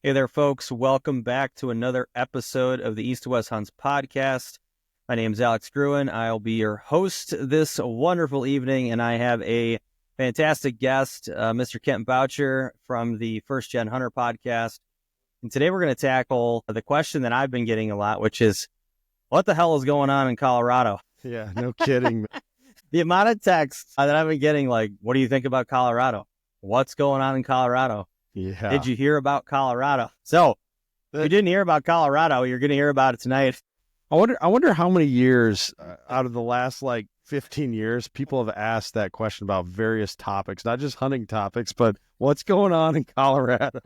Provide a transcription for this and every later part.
Hey there, folks. Welcome back to another episode of the East to West Hunts podcast. My name is Alex Gruin. I'll be your host this wonderful evening, and I have a fantastic guest, Mr. Kent Boucher from the First Gen Hunter podcast. And today we're going to tackle the question that I've been getting a lot, which is, what the hell is going on in Colorado? Yeah, no kidding. The amount of texts that I've been getting, like, what do you think about Colorado? What's going on in Colorado? Yeah. Did you hear about Colorado? So, if you didn't hear about Colorado, you're going to hear about it tonight. I wonder how many years out of the last 15 years people have asked that question about various topics, not just hunting topics, but what's going on in Colorado?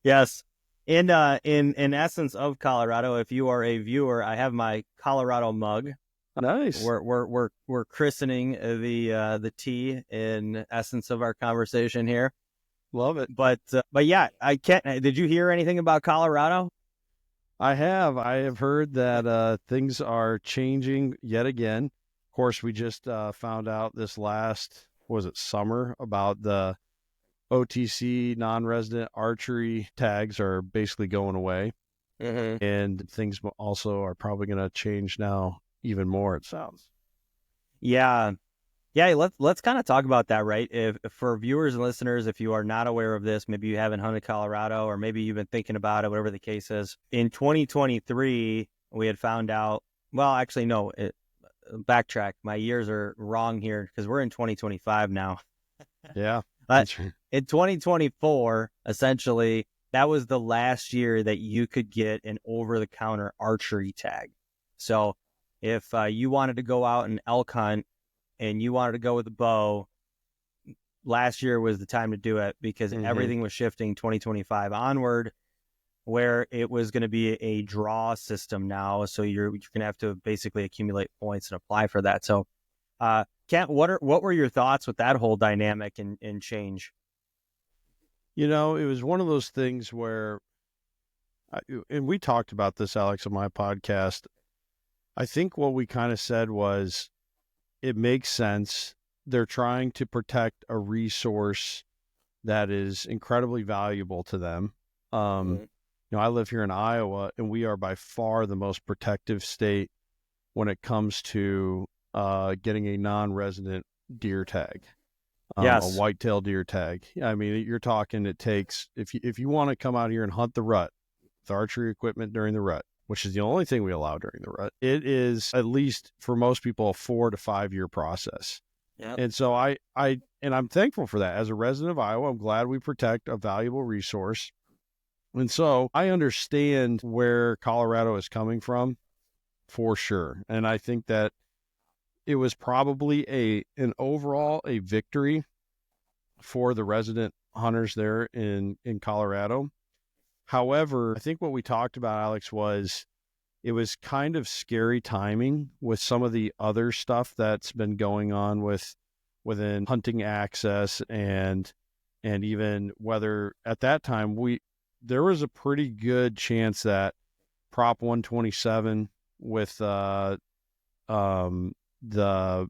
Yes. In essence of Colorado, if you are a viewer, I have my Colorado mug. Nice. We're christening the tea in essence of our conversation here. Love it. But yeah, I can't. Did you hear anything about Colorado? I have heard that things are changing yet again. Of course, we just found out this last, summer, about the OTC non-resident archery tags are basically going away. Mm-hmm. And things also are probably going to change now even more, it sounds. Yeah. Let's kind of talk about that, right? If for viewers and listeners, if you are not aware of this, maybe you haven't hunted Colorado, or maybe you've been thinking about it, whatever the case is. In 2023, we had found out. Well, actually, no. Backtrack. My years are wrong here because we're in 2025 now. Yeah. But in 2024, essentially, that was the last year that you could get an over-the-counter archery tag. So if you wanted to go out and elk hunt and you wanted to go with a bow, last year was the time to do it because everything was shifting 2025 onward, where it was going to be a draw system now. So you're going to have to basically accumulate points and apply for that. So, Kent, what were your thoughts with that whole dynamic and change? You know, it was one of those things where, and we talked about this, Alex, on my podcast. I think what we kind of said was, it makes sense. They're trying to protect a resource that is incredibly valuable to them. You know, I live here in Iowa, and we are by far the most protective state when it comes to getting a non-resident deer tag, Yes. a whitetail deer tag. I mean, you're talking, it takes, if you want to come out here and hunt the rut with archery equipment during the rut, which is the only thing we allow during the rut, it is, at least for most people, a 4 to 5 year process. Yep. And so I'm thankful for that. As a resident of Iowa, I'm glad we protect a valuable resource. And so I understand where Colorado is coming from, for sure. And I think that it was probably an overall victory for the resident hunters there in Colorado. However, I think what we talked about, Alex, was it was kind of scary timing with some of the other stuff that's been going on within hunting access and even whether at that time there was a pretty good chance that Prop 127 with how did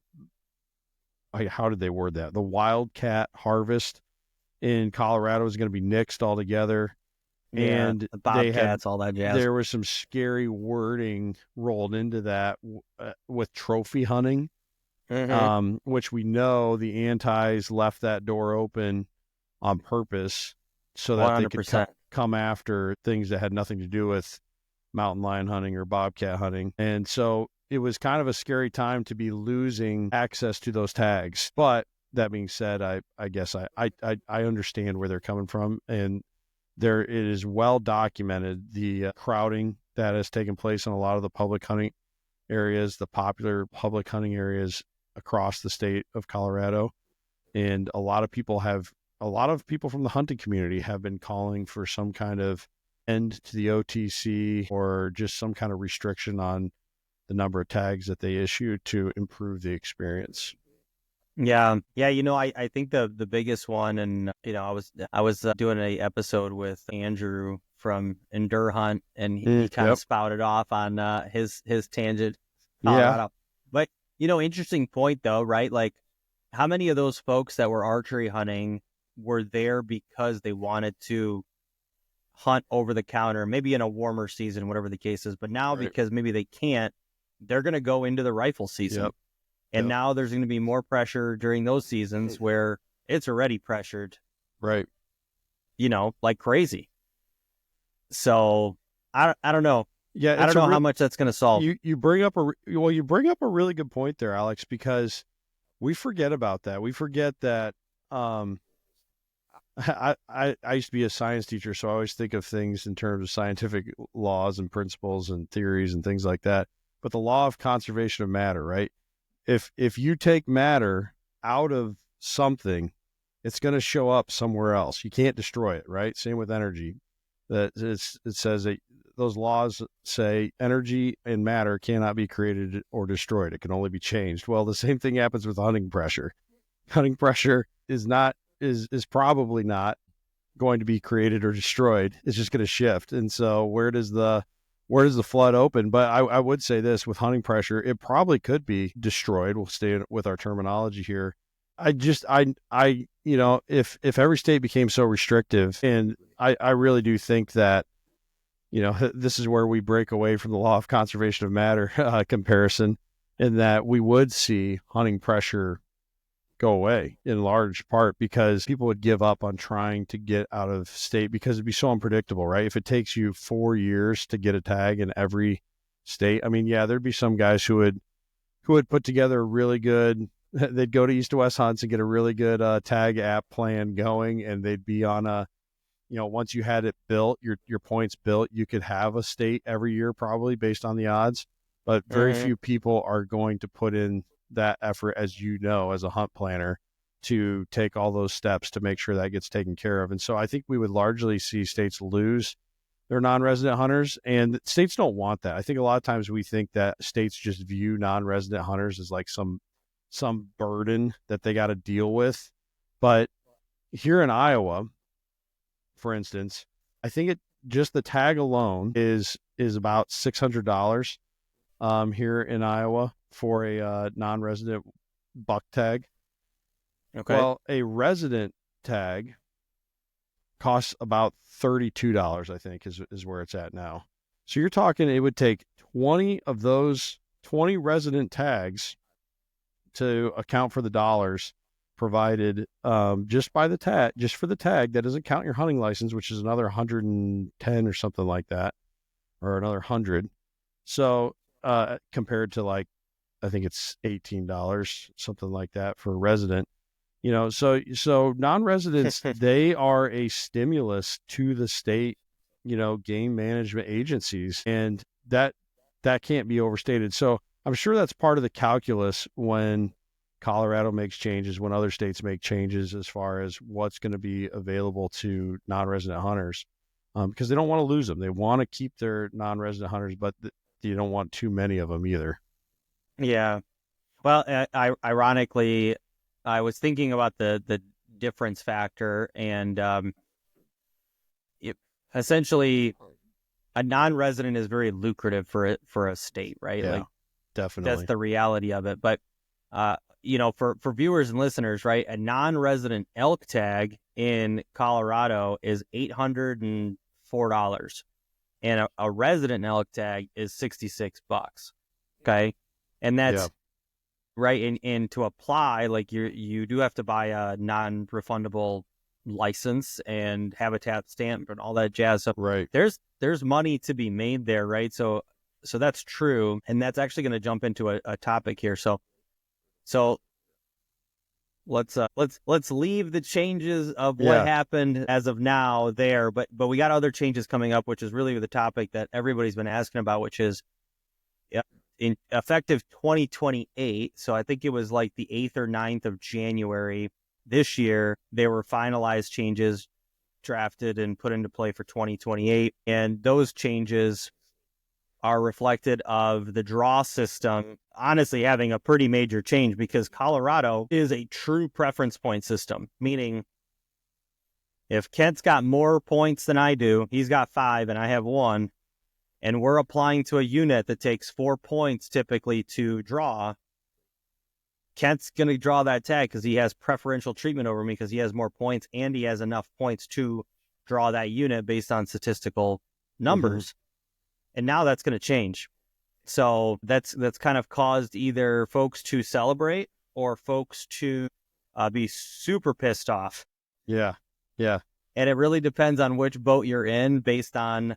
they word that? The wildcat harvest in Colorado is going to be nixed altogether. Yeah, And the bobcats, all that jazz. There was some scary wording rolled into that with trophy hunting, which we know the antis left that door open on purpose so that 100%. they could come after things that had nothing to do with mountain lion hunting or bobcat hunting. And so it was kind of a scary time to be losing access to those tags. But that being said, I guess I understand where they're coming from, and it is well documented, the crowding that has taken place in a lot of the public hunting areas, the popular public hunting areas across the state of Colorado. And a lot of people from the hunting community have been calling for some kind of end to the OTC or just some kind of restriction on the number of tags that they issue to improve the experience. Yeah. You know, I think the biggest one, and you know, I was doing a episode with Andrew from Endure Hunt, and he kind of spouted off on his tangent, Colorado. Yeah. But you know, interesting point though, right? Like, how many of those folks that were archery hunting were there because they wanted to hunt over the counter, maybe in a warmer season, whatever the case is. But now, Right. because maybe they can't, they're going to go into the rifle season. Yep. And now there's going to be more pressure during those seasons where it's already pressured, Right. like crazy. So I don't know. Yeah. I don't know how much that's going to solve. You bring up a really good point there, Alex, because we forget about that. We forget that. I used to be a science teacher, so I always think of things in terms of scientific laws and principles and theories and things like that. But the law of conservation of matter, right? If you take matter out of something, it's going to show up somewhere else. You can't destroy it, right? Same with energy. It says that those laws say energy and matter cannot be created or destroyed. It can only be changed. Well, the same thing happens with hunting pressure. Hunting pressure is probably not going to be created or destroyed. It's just going to shift. And so where does the flood open? But I would say this, with hunting pressure, it probably could be destroyed. We'll stay with our terminology here. If every state became so restrictive, and I really do think that, this is where we break away from the law of conservation of matter comparison, in that we would see hunting pressure go away in large part because people would give up on trying to get out of state because it'd be so unpredictable, right? If it takes you 4 years to get a tag in every state, I mean, yeah, there'd be some guys who would put together a really good, they'd go to East to West hunts and get a really good tag app plan going, and they'd be on once you had it built, your points built, you could have a state every year probably based on the odds, but very few people are going to put in that effort, as a hunt planner, to take all those steps to make sure that gets taken care of. And so I think we would largely see states lose their non-resident hunters, and states don't want that. I think a lot of times we think that states just view non-resident hunters as like some burden that they got to deal with. But here in Iowa, for instance, I think just the tag alone is about $600 here in Iowa for a non-resident buck tag. Okay. Well, a resident tag costs about $32, I think, is where it's at now. So you're talking it would take 20 of those 20 resident tags to account for the dollars provided just for the tag. That doesn't count your hunting license, which is another 110 or something like that, or another 100. So compared to I think it's $18, something like that for a resident. So non-residents, they are a stimulus to the state, game management agencies, and that can't be overstated. So I'm sure that's part of the calculus when Colorado makes changes, when other states make changes as far as what's going to be available to non-resident hunters, because they don't want to lose them. They want to keep their non-resident hunters, but you don't want too many of them either. Yeah. Well, ironically, I was thinking about the difference factor, and essentially, a non-resident is very lucrative for a state, right? Yeah, definitely. That's the reality of it. But for viewers and listeners, right, a non-resident elk tag in Colorado is $804, and a resident elk tag is $66. Okay, and that's right. And to apply, you do have to buy a non-refundable license and habitat stamp and all that jazz. So right, there's money to be made there, right? So that's true, and that's actually going to jump into a topic here. So let's leave the changes of what happened as of now there, but we got other changes coming up, which is really the topic that everybody's been asking about, which is in effective 2028. So I think it was like the 8th or 9th of January this year, they were finalized changes drafted and put into play for 2028. And those changes are reflected of the draw system honestly having a pretty major change, because Colorado is a true preference point system, meaning if Kent's got more points than I do, he's got 5 and I have 1, and we're applying to a unit that takes 4 points typically to draw, Kent's going to draw that tag because he has preferential treatment over me because he has more points and he has enough points to draw that unit based on statistical numbers. And now that's going to change. So that's kind of caused either folks to celebrate or folks to be super pissed off. Yeah. Yeah. And it really depends on which boat you're in based on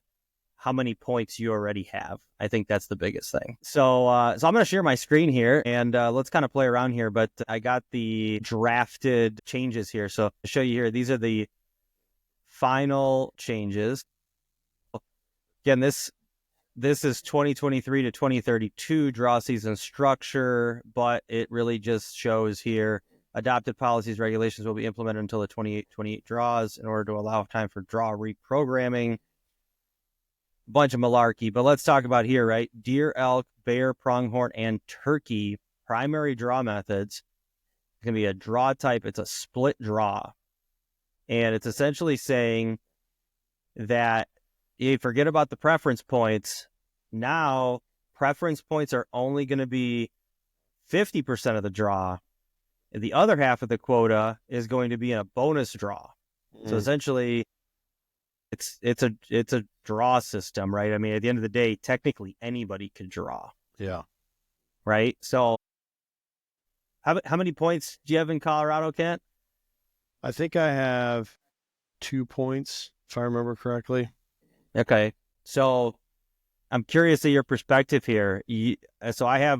how many points you already have. I think that's the biggest thing. So I'm going to share my screen here and let's kind of play around here. But I got the drafted changes here. So to show you here, these are the final changes. Again, this is 2023 to 2032 draw season structure, but it really just shows here adopted policies, regulations will be implemented until the 28 draws in order to allow time for draw reprogramming. Bunch of malarkey, but let's talk about here, right? Deer, elk, bear, pronghorn, and turkey primary draw methods. It's going to be a draw type. It's a split draw. And it's essentially saying that you forget about the preference points. Now, preference points are only going to be 50% of the draw. The other half of the quota is going to be in a bonus draw. So essentially, it's a draw system, right? I mean, at the end of the day, technically anybody could draw. Yeah. Right? So how many points do you have in Colorado, Kent? I think I have 2 points, if I remember correctly. Okay. So I'm curious of your perspective here. So I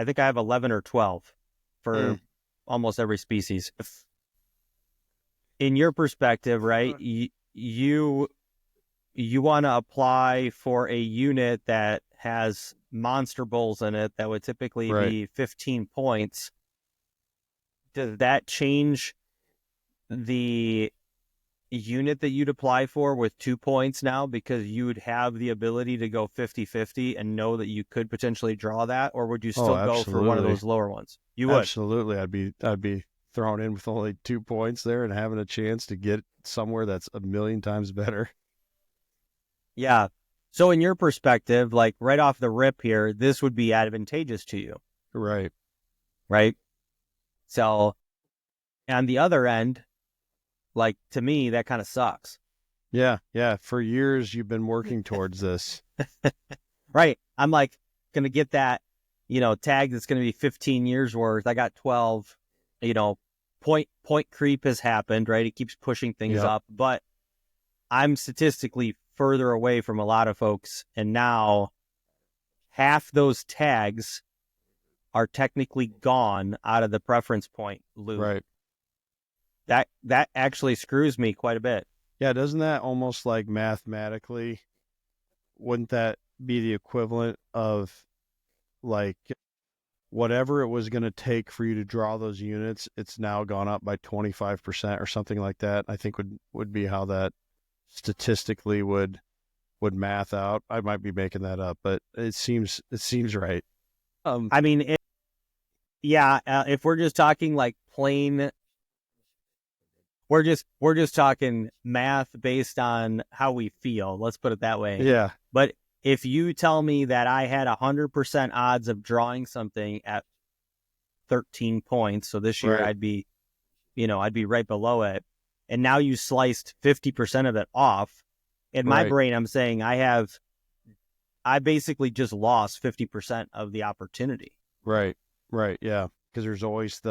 think I have 11 or 12 for almost every species. In your perspective, right, you want to apply for a unit that has monster bulls in it that would typically be 15 points. Does that change the unit that you'd apply for with 2 points now because you would have the ability to go 50-50 and know that you could potentially draw that, or would you still go for one of those lower ones? You would. Absolutely. I'd be thrown in with only 2 points there and having a chance to get somewhere that's a million times better. Yeah. So in your perspective, like right off the rip here, this would be advantageous to you. Right. Right. So on the other end, like to me, that kind of sucks. Yeah. Yeah. For years, you've been working towards this. Right. I'm like going to get that, tag that's going to be 15 years worth. I got 12, point creep has happened, right? It keeps pushing things up, but I'm statistically further away from a lot of folks. And now half those tags are technically gone out of the preference point loop. Right. That actually screws me quite a bit. Yeah. Doesn't that almost like mathematically, wouldn't that be the equivalent of like whatever it was going to take for you to draw those units, it's now gone up by 25% or something like that? I think would be how that statistically would math out. I might be making that up, but it seems right. I mean, if we're just talking like plain, we're just talking math based on how we feel. Let's put it that way. Yeah. But if you tell me that I had 100% odds of drawing something at 13 points, so this year I'd be right below it. And now you sliced 50% of it off. In my brain, I'm saying I basically just lost 50% of the opportunity. Right. Yeah. Because there's always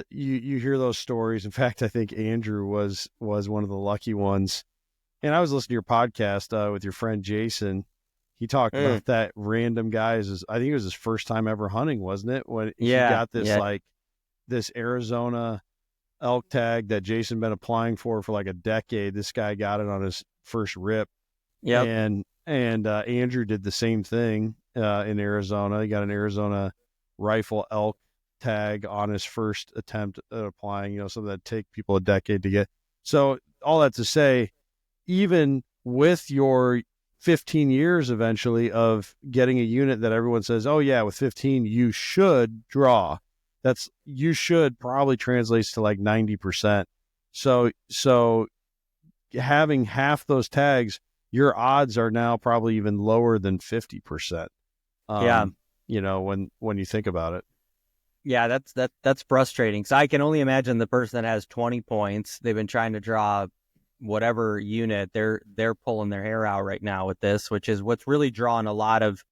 you hear those stories. In fact, I think Andrew was one of the lucky ones. And I was listening to your podcast with your friend Jason. He talked about that random guy. I think it was his first time ever hunting, wasn't it? When he got this this Arizona elk tag that Jason been applying for like a decade. This guy got it on his first rip. Yeah. And Andrew did the same thing in Arizona. He got an Arizona rifle elk tag on his first attempt at applying, something that take people a decade to get. So all that to say, even with your 15 years eventually of getting a unit that everyone says, oh yeah, with 15, you should draw. You should probably translates to like 90%. So having half those tags, your odds are now probably even lower than 50%. When you think about it. Yeah, that's frustrating. So I can only imagine the person that has 20 points, they've been trying to draw, whatever unit, they're pulling their hair out right now with this, which is what's really drawing a lot of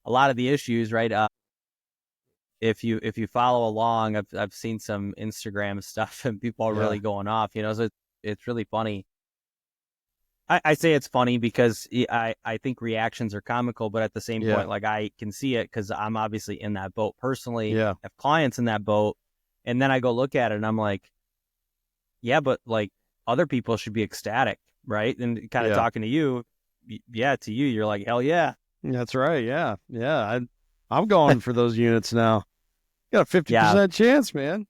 the issues, right? If you follow along, I've seen some Instagram stuff and people are really going off, so it's really funny. I say it's funny because I think reactions are comical, but at the same point, like, I can see it because I'm obviously in that boat personally. Have clients in that boat, and then I go look at it and I'm like, yeah, but like other people should be ecstatic, right? And kind of talking to you, to you, you're like, hell yeah. That's right. Yeah. I'm going for those units now. Got a 50% chance, man.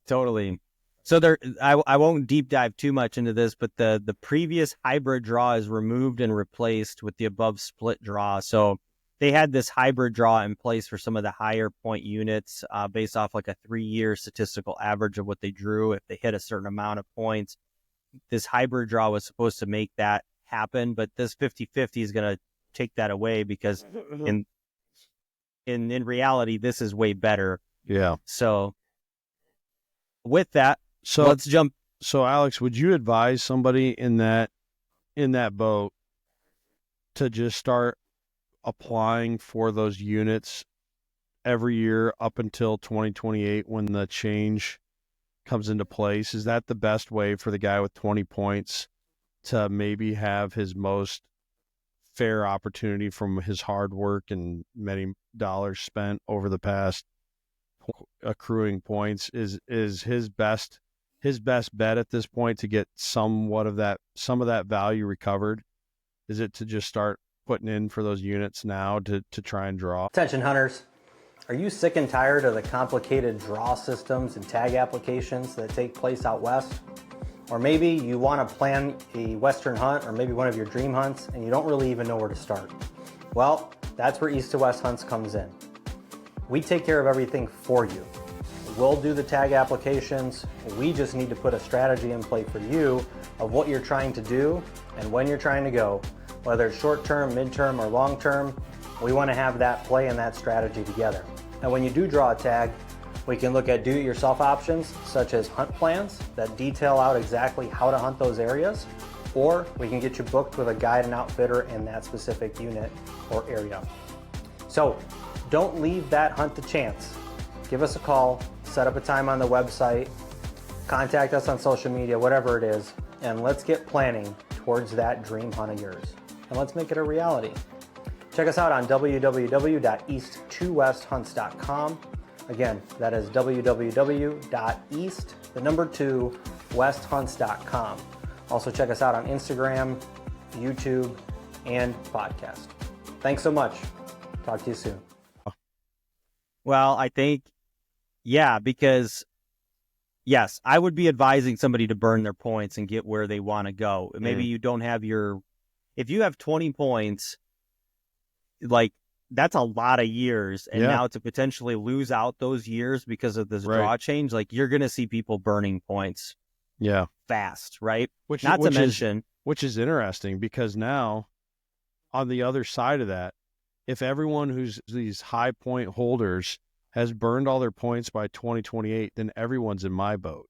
Totally. So I won't deep dive too much into this, but the previous hybrid draw is removed and replaced with the above split draw. So they had this hybrid draw in place for some of the higher point units based off like a 3-year statistical average of what they drew if they hit a certain amount of points. This hybrid draw was supposed to make that happen, but this 50-50 is going to take that away because in reality, this is way better. Yeah. So with that, let's jump. So Alex, would you advise somebody in that boat to just start applying for those units every year up until 2028 when the change comes into place? Is that the best way for the guy with 20 points to maybe have his most fair opportunity from his hard work and many dollars spent over the past accruing points? Is his best bet at this point to get some of that value recovered? Is it to just start putting in for those units now to try and draw? Attention hunters, are you sick and tired of the complicated draw systems and tag applications that take place out west? Or maybe you want to plan a western hunt or maybe one of your dream hunts and you don't really even know where to start. Well, that's where East to West Hunts comes in. We take care of everything for you. We'll do the tag applications. We just need to put a strategy in play for you of what you're trying to do and when you're trying to go. Whether it's short-term, mid-term, or long-term, we want to have that play and that strategy together. And when you do draw a tag, we can look at do-it-yourself options, such as hunt plans that detail out exactly how to hunt those areas, or we can get you booked with a guide and outfitter in that specific unit or area. So don't leave that hunt to chance. Give us a call, set up a time on the website, contact us on social media, whatever it is, and let's get planning towards that dream hunt of yours. And let's make it a reality. Check us out on www.east2westhunts.com. Again, that is www.east2westhunts.com. Also check us out on Instagram, YouTube, and podcast. Thanks so much. Talk to you soon. Well, I think, because yes, I would be advising somebody to burn their points and get where they want to go. Maybe you don't have if you have 20 points, like, that's a lot of years. And now to potentially lose out those years because of this draw change, like, you're going to see people burning points fast, right? Which is interesting because now on the other side of that, if everyone who's these high point holders has burned all their points by 2028, then everyone's in my boat,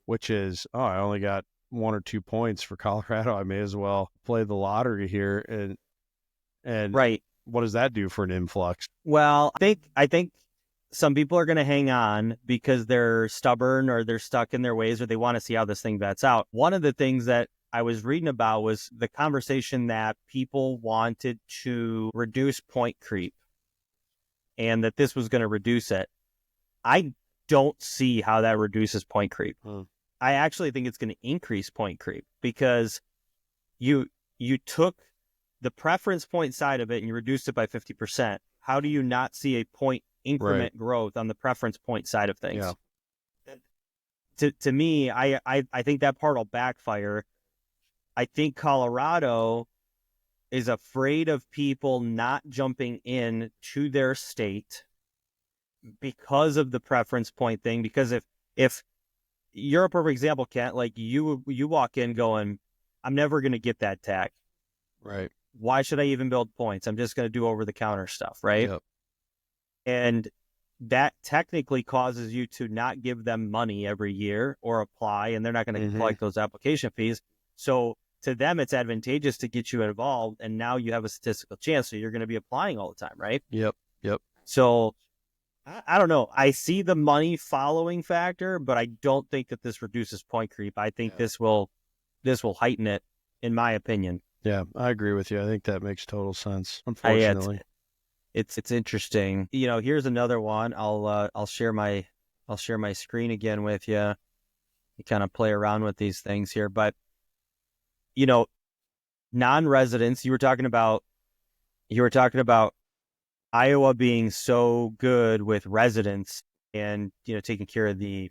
which is, I only got 1 or 2 points for Colorado. I may as well play the lottery here. And right. What does that do for an influx? Well, I think some people are going to hang on because they're stubborn or they're stuck in their ways or they want to see how this thing vets out. One of the things that I was reading about was the conversation that people wanted to reduce point creep and that this was going to reduce it. I don't see how that reduces point creep. I actually think it's going to increase point creep because you took the preference point side of it and you reduced it by 50%. How do you not see a point increment growth on the preference point side of things? To me, I think that part will backfire. I think Colorado is afraid of people not jumping in to their state because of the preference point thing. Because if you're a perfect example, Kent, like you walk in going, I'm never going to get that tag. Right. Why should I even build points? I'm just going to do over the counter stuff. Right. Yep. And that technically causes you to not give them money every year or apply, and they're not going to collect those application fees. So to them, it's advantageous to get you involved, and now you have a statistical chance. So you're going to be applying all the time, right? Yep. So I don't know. I see the money following factor, but I don't think that this reduces point creep. I think this will heighten it, in my opinion. Yeah, I agree with you. I think that makes total sense. Unfortunately, it's interesting. Here's another one. I'll share my screen again with you. You kind of play around with these things here, but non-residents. You were talking about Iowa being so good with residents and taking care of the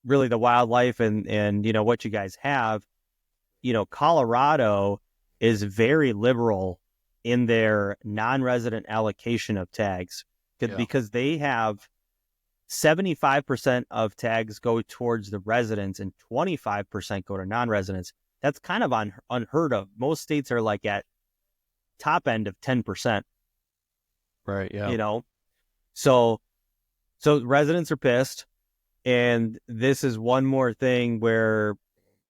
really the wildlife and what you guys have. Colorado is very liberal in their non-resident allocation of tags because they have 75% of tags go towards the residents and 25% go to non-residents. That's kind of unheard of. Most states are like at top end of 10%. Right. Yeah. So residents are pissed, and this is one more thing where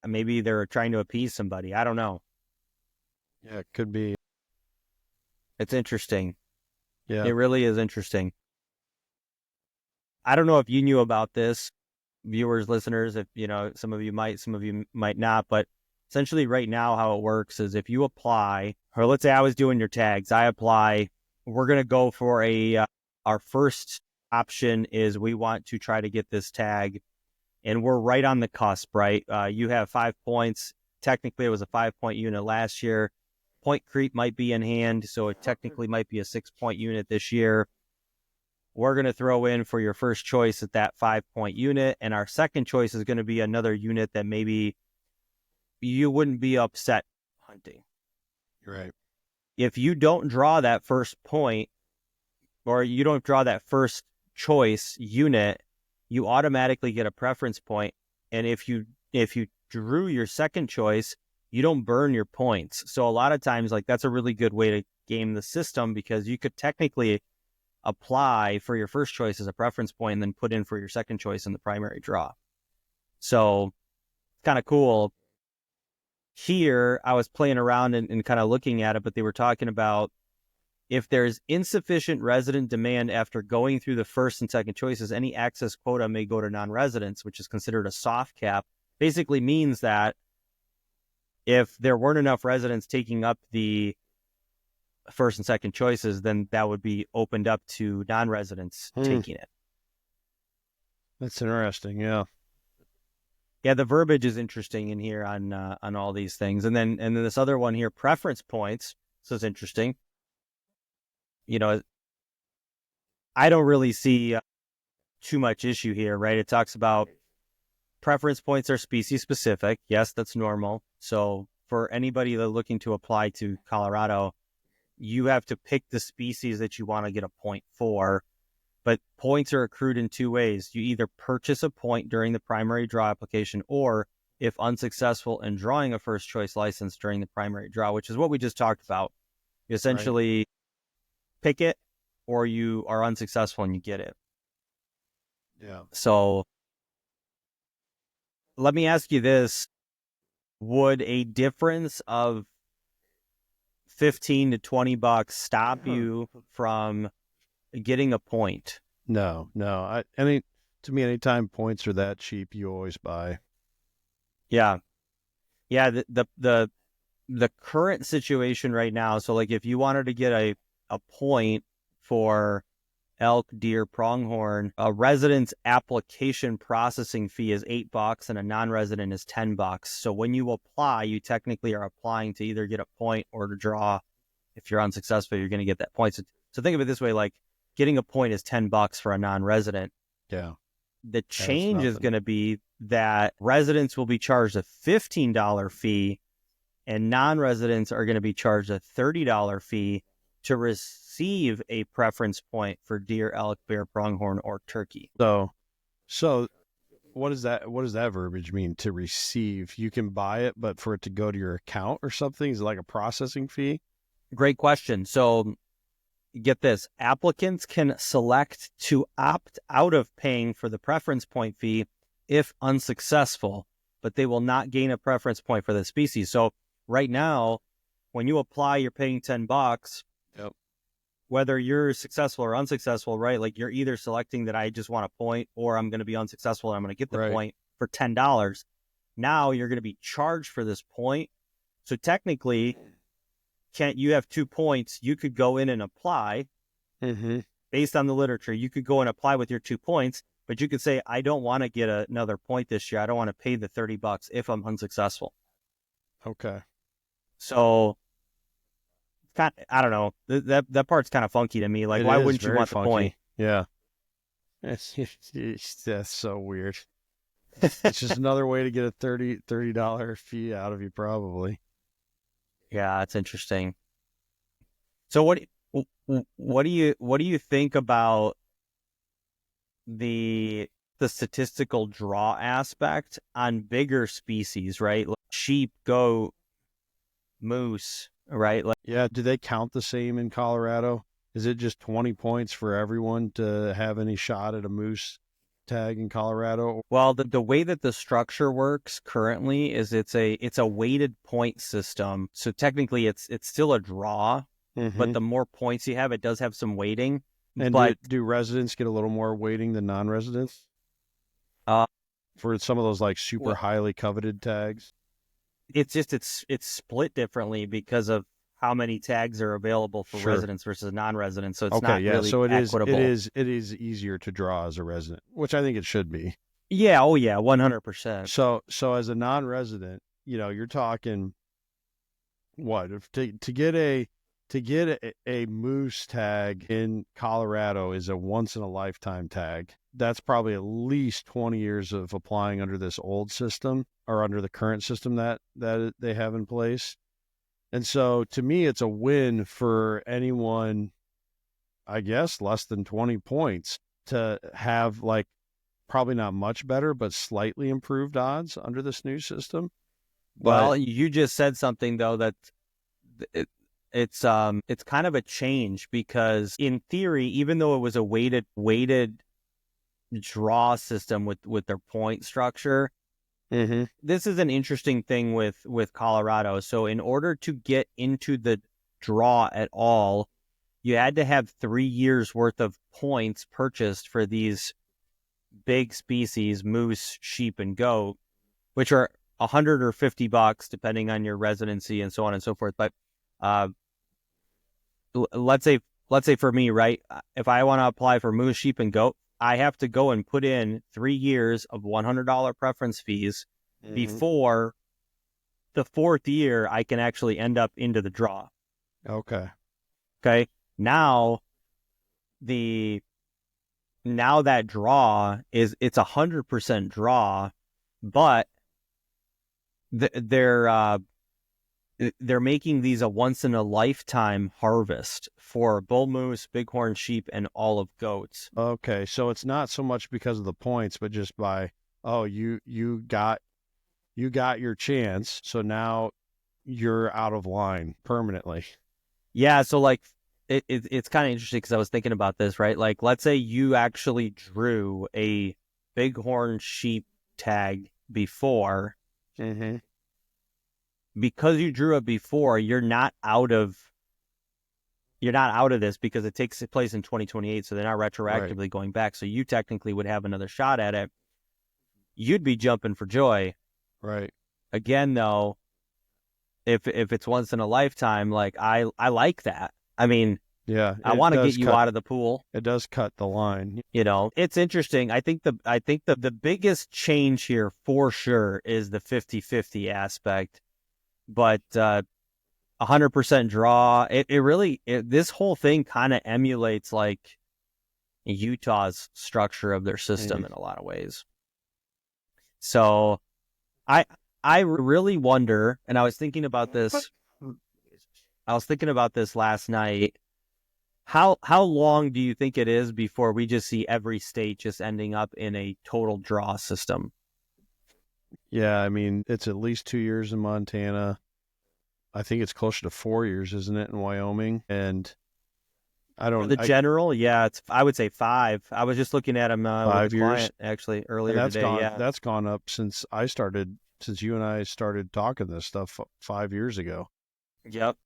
maybe they're trying to appease somebody. I don't know. Yeah, it could be. It's interesting. Yeah. It really is interesting. I don't know if you knew about this, viewers, listeners, if some of you might not, but essentially right now how it works is if you apply, or let's say I was doing your tags, I apply, we're going to go for our first option is we want to try to get this tag, and we're right on the cusp, right? You have 5 points. Technically, it was a 5-point unit last year. Point creep might be in hand, so it technically might be a 6-point unit this year. We're going to throw in for your first choice at that 5-point unit, and our second choice is going to be another unit that maybe you wouldn't be upset hunting. Right. If you don't draw that first point, or you don't draw that first choice unit, you automatically get a preference point. And if you drew your second choice, you don't burn your points. So a lot of times, like, that's a really good way to game the system, because you could technically apply for your first choice as a preference point and then put in for your second choice in the primary draw. So it's kind of cool. Here, I was playing around and kind of looking at it, but they were talking about if there's insufficient resident demand after going through the first and second choices, any access quota may go to non-residents, which is considered a soft cap. Basically means that if there weren't enough residents taking up the first and second choices, then that would be opened up to non-residents taking it. That's interesting. Yeah. Yeah, the verbiage is interesting in here on all these things. And then this other one here, preference points. So it's interesting. I don't really see too much issue here, right? It talks about preference points are species specific. Yes, that's normal. So for anybody that's looking to apply to Colorado, you have to pick the species that you want to get a point for. But points are accrued in two ways. You either purchase a point during the primary draw application, or if unsuccessful in drawing a first choice license during the primary draw, which is what we just talked about. You essentially pick it, or you are unsuccessful and you get it. Yeah. So let me ask you this. Would a difference of $15 to $20 stop you from getting a point? No. To me, anytime points are that cheap, you always buy. Yeah. The current situation right now. So like if you wanted to get a point for elk, deer, pronghorn, a resident's application processing fee is $8 and a non-resident is $10. So when you apply, you technically are applying to either get a point or to draw. If you're unsuccessful, you're going to get that point. So think of it this way, like getting a point is $10 for a non-resident. Yeah. The change is going to be that residents will be charged a $15 fee and non-residents are going to be charged a $30 fee to receive a preference point for deer, elk, bear, pronghorn, or turkey. So what does that verbiage mean, to receive? You can buy it, but for it to go to your account or something, is it like a processing fee? Great question. So get this, applicants can select to opt out of paying for the preference point fee if unsuccessful, but they will not gain a preference point for the species. So right now, when you apply, you're paying $10. Yep. Whether you're successful or unsuccessful, right? Like you're either selecting that I just want a point, or I'm going to be unsuccessful and I'm going to get the point for $10. Now you're going to be charged for this point. So technically, you have 2 points. You could go in and apply based on the literature. You could go and apply with your 2 points, but you could say, I don't want to get another point this year. I don't want to pay the $30 if I'm unsuccessful. Okay. So I don't know. That part's kind of funky to me. Like, why wouldn't you want the point? Yeah. That's so weird. It's just another way to get a $30 fee out of you, probably. Yeah, it's interesting. So what do you think about the statistical draw aspect on bigger species, right? Like sheep, goat, moose, right? Like, yeah, do they count the same in Colorado? Is it just 20 points for everyone to have any shot at a moose tag in Colorado? Well, the way that the structure works currently is it's a weighted point system. So technically it's still a draw, but the more points you have, it does have some weighting. And but do residents get a little more weighting than non-residents? For some of those like super highly coveted tags? It's just it's split differently because of how many tags are available for residents versus non-residents. So it's not really so equitable. it is easier to draw as a resident, which I think it should be. Yeah, 100%. So as a non-resident, you're talking what to get a moose tag in Colorado is a once in a lifetime tag. That's probably at least 20 years of applying under this old system or under the current system that they have in place. And so to me, it's a win for anyone, I guess, less than 20 points to have like probably not much better, but slightly improved odds under this new system. Well, you just said something though that it's kind of a change, because in theory, even though it was a weighted draw system with their point structure, this is an interesting thing with Colorado. So in order to get into the draw at all, you had to have 3 years worth of points purchased for these big species, moose, sheep, and goat, which are $100 or $50 depending on your residency and so on and so forth. But let's say for me, right, if I want to apply for moose, sheep, and goat, I have to go and put in 3 years of $100 preference fees before the 4th year I can actually end up into the draw. Okay. Now that draw it's 100% draw, but they're making these a once in a lifetime harvest for bull moose, bighorn sheep, and all of goats. Okay, so it's not so much because of the points, but just by you got your chance, so now you're out of line permanently. Yeah, so like it's kind of interesting because I was thinking about this, right? Like, let's say you actually drew a bighorn sheep tag before. Because you drew it before, you're not out of this because it takes place in 2028, so they're not retroactively going back. So you technically would have another shot at it. You'd be jumping for joy. Right. Again, though, if it's once in a lifetime, like I like that. I mean, yeah, I want to get you out of the pool. It does cut the line. It's interesting. I think the biggest change here for sure is the 50-50 aspect. But 100% draw, this whole thing kind of emulates like Utah's structure of their system in a lot of ways. So I really wonder, and I was thinking about this last night. How long do you think it is before we just see every state just ending up in a total draw system? Yeah, I mean, it's at least 2 years in Montana. I think it's closer to 4 years, isn't it, in Wyoming? And I For don't. the general, yeah, I would say 5. I was just looking at him with 5 a years, client actually and earlier that's today. gone. Yeah. That's gone up since I started. Since you and I started talking this stuff 5 years ago, Yep.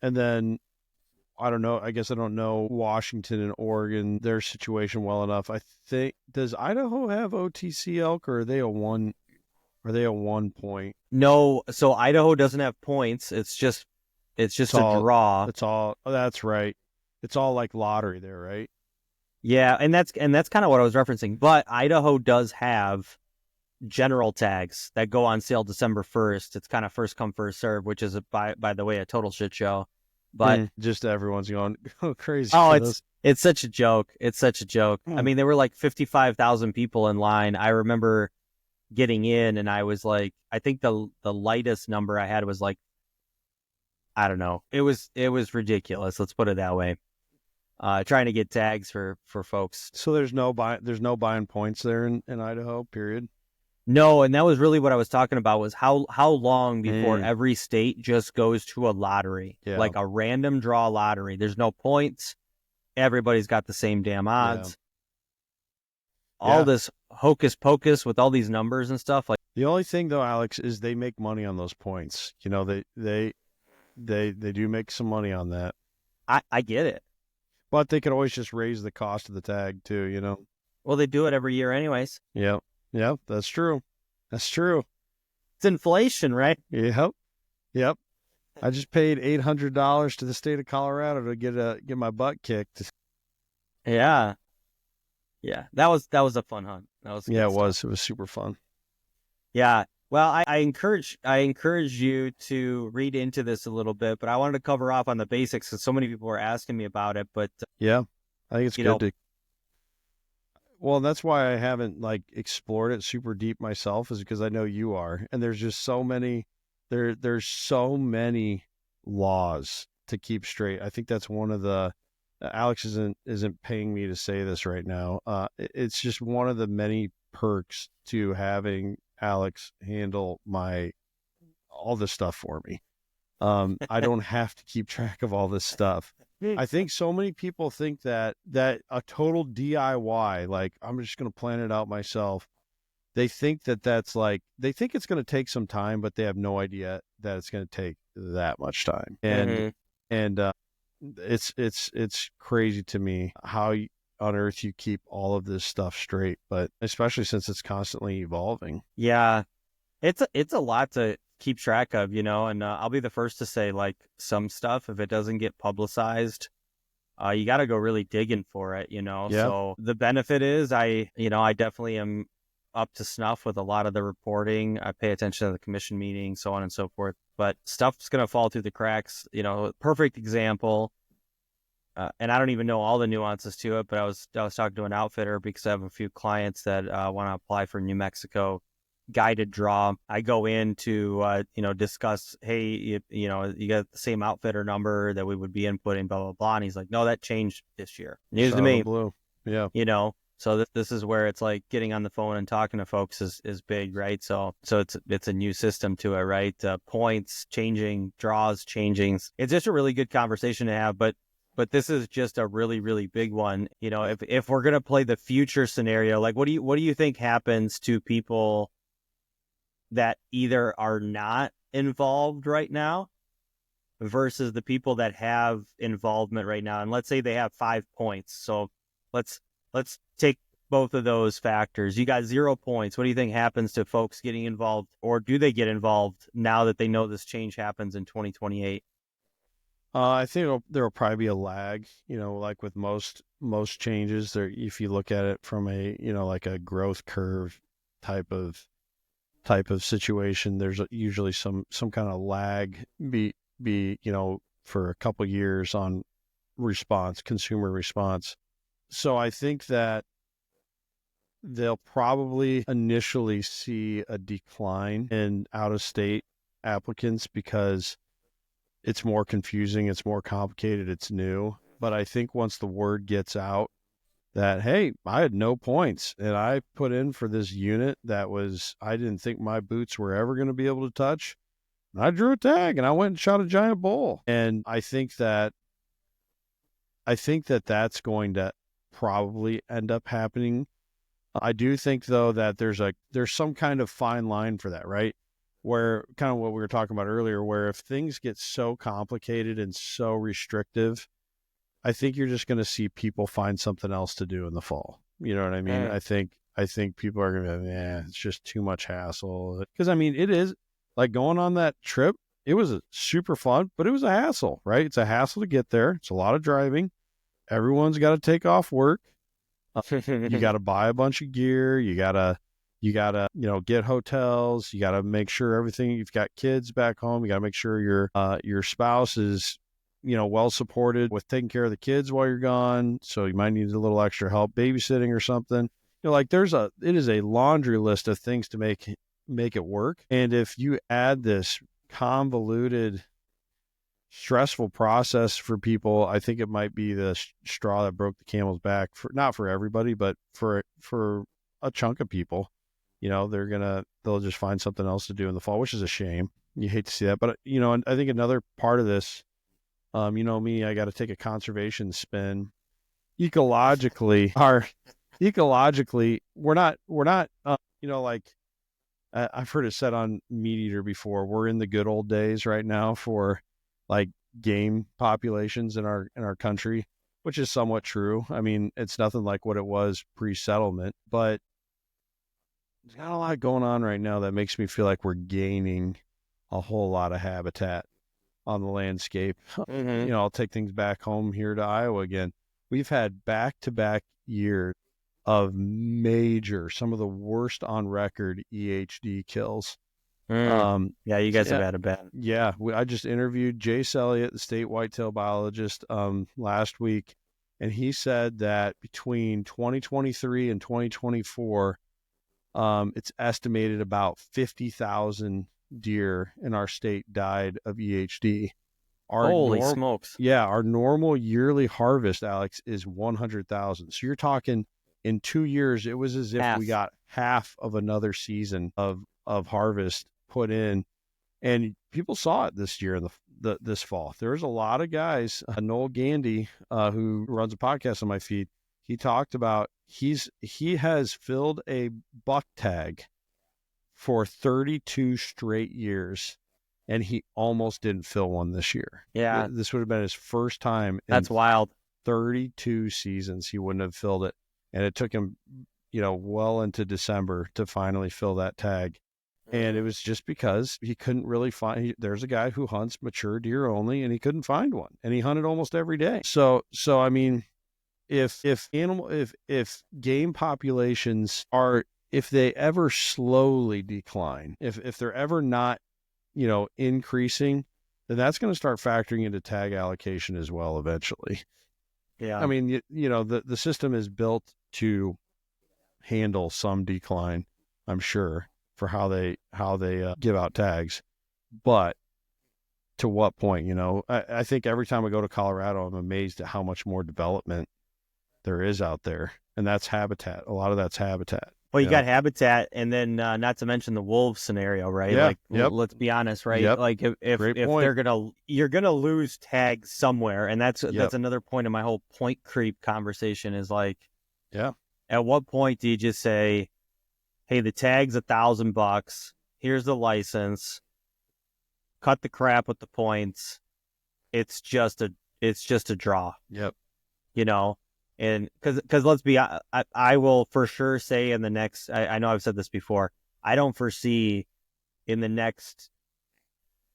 and then I don't know. I guess I don't know Washington and Oregon, their situation well enough. I think, does Idaho have OTC elk, or are they a one? Are they a 1 point? No, so Idaho doesn't have points. It's just It's a all. draw. It's all. Oh, that's right. It's all like lottery there, right? Yeah, and that's kind of what I was referencing. But Idaho does have general tags that go on sale December 1st. It's kind of first come first serve, which is by the way a total shit show. But just everyone's going crazy. oh, for it's those. it's such a joke. It's such a joke. I mean, there were like 55,000 people in line. I remember getting in, and I was like, I think the lightest number I had was like, I don't know. It was ridiculous. Let's put it that way. Trying to get tags for folks. So there's no buying points there in Idaho, period. No, and that was really what I was talking about, was how long before every state just goes to a lottery, like a random draw lottery. There's no points. Everybody's got the same damn odds. All this hocus pocus with all these numbers and stuff. Like, the only thing though, Alex, is they make money on those points. You know, they do make some money on that. I get it. But they could always just raise the cost of the tag too, you know. Well, they do it every year anyways. Yep. Yep, that's true. That's true. It's inflation, right? Yep. Yep. I just paid $800 to the state of Colorado to get my butt kicked. Yeah. Yeah. That was a fun hunt. That was it was. It was super fun. Yeah. Well, I encourage you to read into this a little bit, but I wanted to cover off on the basics because so many people were asking me about it. But yeah, I think it's good to. Well, that's why I haven't like explored it super deep myself, is because I know you are, and there's just so many. There's so many laws to keep straight. I think that's one of the. Alex isn't paying me to say this right now. It's just one of the many perks to having Alex handle all this stuff for me. I don't have to keep track of all this stuff. I think so many people think that a total DIY, like I'm just going to plan it out myself. They think that's like, they think it's going to take some time, but they have no idea that it's going to take that much time. And it's crazy to me how on earth you keep all of this stuff straight, but especially since it's constantly evolving. Yeah, it's a lot to keep track of, you know, and I'll be the first to say, like, some stuff, if it doesn't get publicized, you got to go really digging for it, you know. So the benefit is I definitely am up to snuff with a lot of the reporting. I pay attention to the commission meetings, so on and so forth, but stuff's going to fall through the cracks. You know, perfect example. And I don't even know all the nuances to it, but I was talking to an outfitter because I have a few clients that want to apply for New Mexico guided draw. I go in to discuss, hey, you got the same outfitter number that we would be inputting, blah blah blah, and he's like, no, that changed this year. News to me. Blue. Yeah. You know, so this is where it's like getting on the phone and talking to folks is big, right? So it's a new system to it, right? Points changing, draws changing. It's just a really good conversation to have, but this is just a really, really big one. You know, if we're gonna play the future scenario, like what do you think happens to people that either are not involved right now versus the people that have involvement right now? And let's say they have 5 points. So let's take both of those factors. You got 0 points. What do you think happens to folks getting involved, or do they get involved now that they know this change happens in 2028? I think there will probably be a lag, you know, like with most changes there. If you look at it from a, you know, like a growth curve type of situation, there's usually some kind of lag be, you know, for a couple years on consumer response. So I think that they'll probably initially see a decline in out-of-state applicants because it's more confusing, it's more complicated, it's new. But I think once the word gets out that, hey, I had no points and I put in for this unit I didn't think my boots were ever going to be able to touch. And I drew a tag and I went and shot a giant bull. And I think that I think that that's going to probably end up happening. I do think though that there's some kind of fine line for that, right? Where kind of what we were talking about earlier, where if things get so complicated and so restrictive, I think you're just going to see people find something else to do in the fall. You know what I mean? I think people are going to be, it's just too much hassle. Because I mean, it is like going on that trip. It was super fun, but it was a hassle, right? It's a hassle to get there. It's a lot of driving. Everyone's got to take off work. You got to buy a bunch of gear. You gotta, get hotels. You got to make sure everything. You've got kids back home. You got to make sure your spouse is, well supported with taking care of the kids while you're gone. So you might need a little extra help babysitting or something. Like it is a laundry list of things to make it work. And if you add this convoluted, stressful process for people, I think it might be the straw that broke the camel's back, for not for everybody, but for a chunk of people. They'll just find something else to do in the fall, which is a shame. You hate to see that, but I think another part of this, me, I got to take a conservation spin. Ecologically, we're not, I've heard it said on Meat Eater before, we're in the good old days right now for like game populations in our country, which is somewhat true. I mean, it's nothing like what it was pre-settlement, but there's not a lot going on right now that makes me feel like we're gaining a whole lot of habitat on the landscape. Mm-hmm. I'll take things back home here to Iowa again. We've had back-to-back years of some of the worst on record EHD kills. Yeah, you guys have had a bad. Yeah, I just interviewed Jace Elliott, the state whitetail biologist, last week, and he said that between 2023 and 2024, it's estimated about 50,000 deer in our state died of EHD. Holy smokes! Yeah, our normal yearly harvest, Alex, is 100,000. So you're talking in 2 years, it was as if we got half of another season of harvest put in, and people saw it this year in this fall. There's a lot of guys. Noel Gandy, who runs a podcast on my feed, he talked about he has filled a buck tag for 32 straight years, and he almost didn't fill one this year. Yeah, this would have been his first time. That's wild. 32 seasons he wouldn't have filled it, and it took him, well into December to finally fill that tag. And it was just because he couldn't really find. There's a guy who hunts mature deer only, and he couldn't find one, and he hunted almost every day. So I mean, if game populations if they ever slowly decline, if they're ever not, increasing, then that's going to start factoring into tag allocation as well eventually. Yeah, I mean, the system is built to handle some decline, I'm sure, for how they give out tags, but to what point? I think every time I go to Colorado, I'm amazed at how much more development there is out there, and that's habitat. A lot of that's habitat. Well, you got habitat, and then not to mention the wolf scenario, right? Yeah. Like, let's be honest, right? Yep. Like, if you're gonna lose tags somewhere, and that's another point of my whole point creep conversation is like, at what point do you just say, hey, the tag's $1,000, here's the license, cut the crap with the points, it's just a draw. Yep. And because let's be, I will for sure say in the next, I know I've said this before, I don't foresee in the next,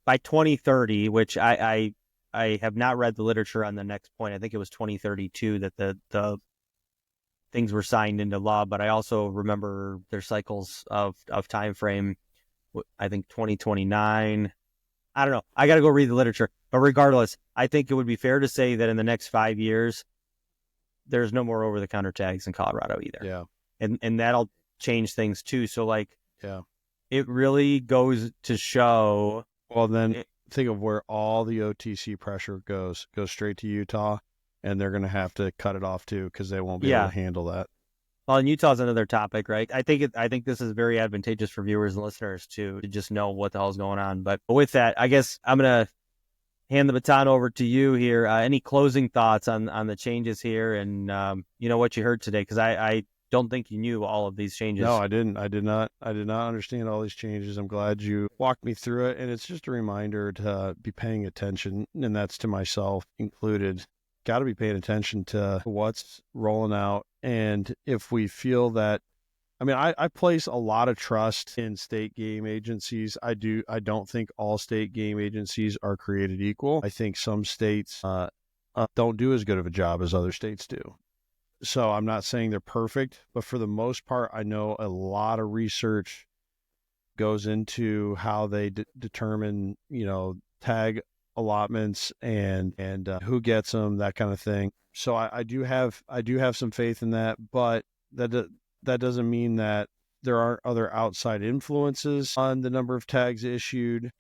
by 2030, which I have not read the literature on the next point. I think it was 2032 that the things were signed into law, but I also remember their cycles of time frame. I think 2029. I don't know. I got to go read the literature. But regardless, I think it would be fair to say that in the next 5 years, there's no more over-the-counter tags in Colorado either. Yeah. And that'll change things too. So it really goes to show. Well, then think of where all the OTC pressure goes straight to Utah, and they're going to have to cut it off too because they won't be able to handle that. Well, and Utah's another topic, right? I think this is very advantageous for viewers and listeners to just know what the hell's going on. But with that, I guess I'm gonna hand the baton over to you here. Any closing thoughts on the changes here and what you heard today? Because I don't think you knew all of these changes. No, I didn't. I did not understand all these changes. I'm glad you walked me through it. And it's just a reminder to be paying attention, and that's to myself included. Got to be paying attention to what's rolling out. And if we feel that, I place a lot of trust in state game agencies. I don't think all state game agencies are created equal. I think some states don't do as good of a job as other states do. So I'm not saying they're perfect, but for the most part, I know a lot of research goes into how they determine, tag allotments and who gets them, that kind of thing. So I do have some faith in that, but that doesn't mean that there aren't other outside influences on the number of tags issued.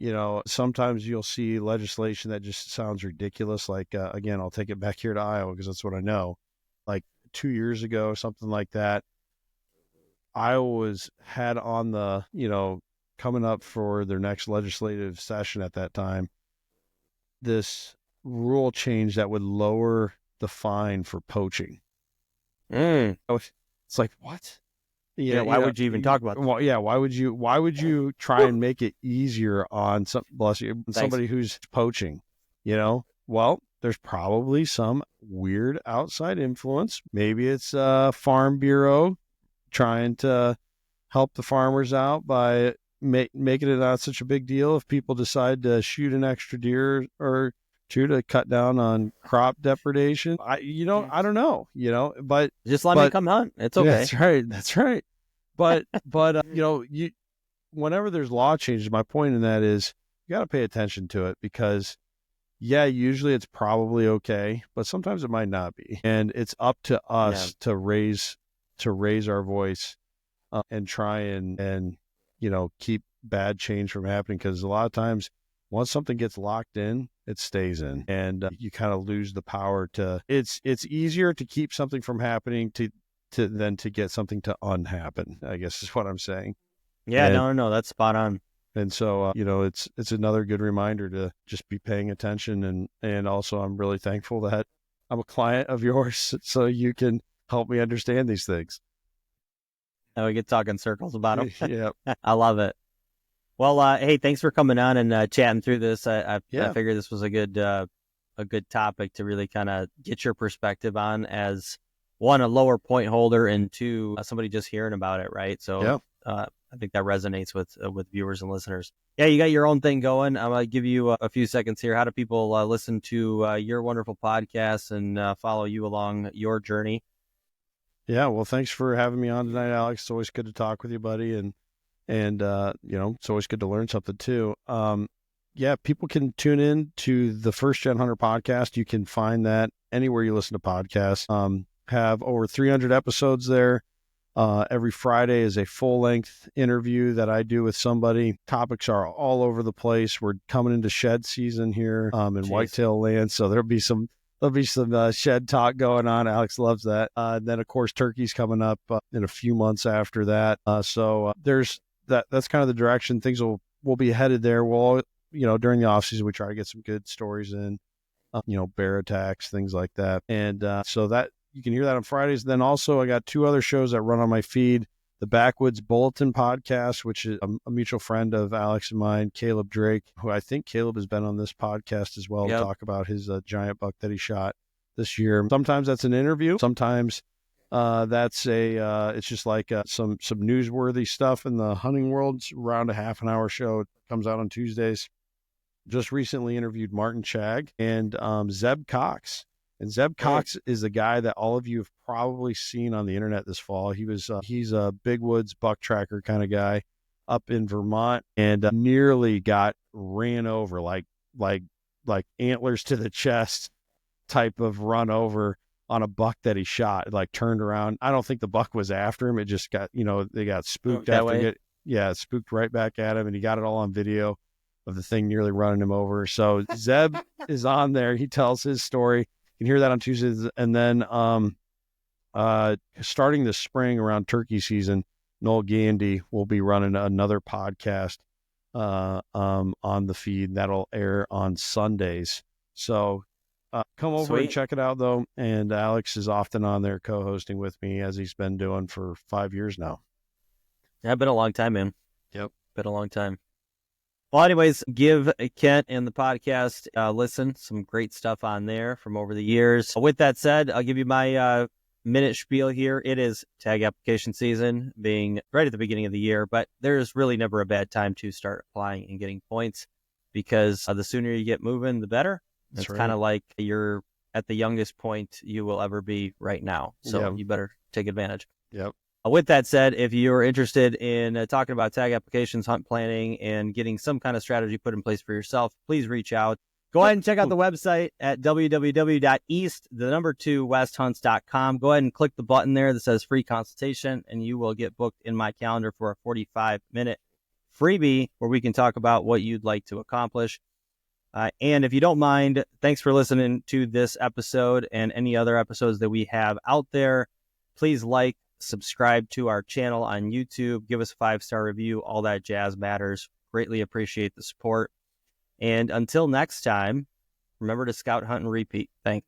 Sometimes you'll see legislation that just sounds ridiculous. Like, again, I'll take it back here to Iowa because that's what I know. Like 2 years ago, something like that, Iowa had on the, coming up for their next legislative session at that time, this rule change that would lower the fine for poaching. It's like, what? Why would you even talk about that? Well, yeah, why would you try and make it easier on somebody who's poaching? Well, there's probably some weird outside influence. Maybe it's a farm bureau trying to help the farmers out by making it not such a big deal if people decide to shoot an extra deer or two to cut down on crop depredation. I don't know, but just let me come hunt. It's okay. That's right. But whenever there's law changes, my point in that is you got to pay attention to it because usually it's probably okay, but sometimes it might not be. And it's up to us to raise our voice and try and keep bad change from happening. Because a lot of times once something gets locked in, it stays in, and you kind of lose the power to. It's easier to keep something from happening than to get something to unhappen, I guess is what I'm saying. Yeah, no, that's spot on. And so, it's another good reminder to just be paying attention. And also I'm really thankful that I'm a client of yours so you can help me understand these things. And we get talking circles about them. Yeah. I love it. Well, hey, thanks for coming on and chatting through this. I figured this was a good topic to really kind of get your perspective on as one, a lower point holder, and two, somebody just hearing about it. Right. So, I think that resonates with viewers and listeners. Yeah, you got your own thing going. I'm going to give you a few seconds here. How do people listen to your wonderful podcast and follow you along your journey? Yeah, well, thanks for having me on tonight, Alex. It's always good to talk with you, buddy. And it's always good to learn something too. People can tune in to the First Gen Hunter podcast. You can find that anywhere you listen to podcasts. Have over 300 episodes there. Every Friday is a full-length interview that I do with somebody. Topics are all over the place. We're coming into shed season here in whitetail land, so there'll be some shed talk going on. Alex loves that. Then, of course, turkey's coming up in a few months after that. So there's that's kind of the direction things will be headed there. We'll, during the off season, we try to get some good stories in, bear attacks, things like that. And so that you can hear that on Fridays. Then also I got two other shows that run on my feed. The Backwoods Bulletin podcast, which is a mutual friend of Alex and mine, Caleb Drake, who I think Caleb has been on this podcast as well to talk about his giant buck that he shot this year. Sometimes that's an interview. Sometimes that's it's just like some newsworthy stuff in the hunting world. It's around a half an hour show. It comes out on Tuesdays. Just recently interviewed Martin Chag and Zeb Cox. And Zeb Cox is the guy that all of you have probably seen on the internet this fall. He's a big woods buck tracker kind of guy up in Vermont, and nearly got ran over, like antlers to the chest type of run over on a buck that he shot. It, like, turned around. I don't think the buck was after him. It just got, they got spooked it spooked right back at him, and he got it all on video of the thing nearly running him over. So Zeb is on there. He tells his story. You can hear that on Tuesdays. And then starting this spring around turkey season, Noel Gandy will be running another podcast on the feed. That'll air on Sundays. So come over and Sweet. check it out, though. And Alex is often on there co-hosting with me, as he's been doing for 5 years now. Yeah, been a long time, man. Yep. Been a long time. Well, anyways, give Kent and the podcast a listen. Some great stuff on there from over the years. With that said, I'll give you my minute spiel here. It is tag application season, being right at the beginning of the year, but there's really never a bad time to start applying and getting points, because the sooner you get moving, the better. That's It's right. kind of like you're at the youngest point you will ever be right now. So Yeah. you better take advantage. Yep. With that said, if you're interested in talking about tag applications, hunt planning, and getting some kind of strategy put in place for yourself, please reach out. Go ahead and check out the website at www.east2westhunts.com. Go ahead and click the button there that says free consultation, and you will get booked in my calendar for a 45-minute freebie where we can talk about what you'd like to accomplish. And if you don't mind, thanks for listening to this episode and any other episodes that we have out there. Please like, subscribe to our channel on YouTube, give us a 5-star review. All that jazz matters. Greatly appreciate the support. And until next time, remember to scout, hunt, and repeat. Thanks.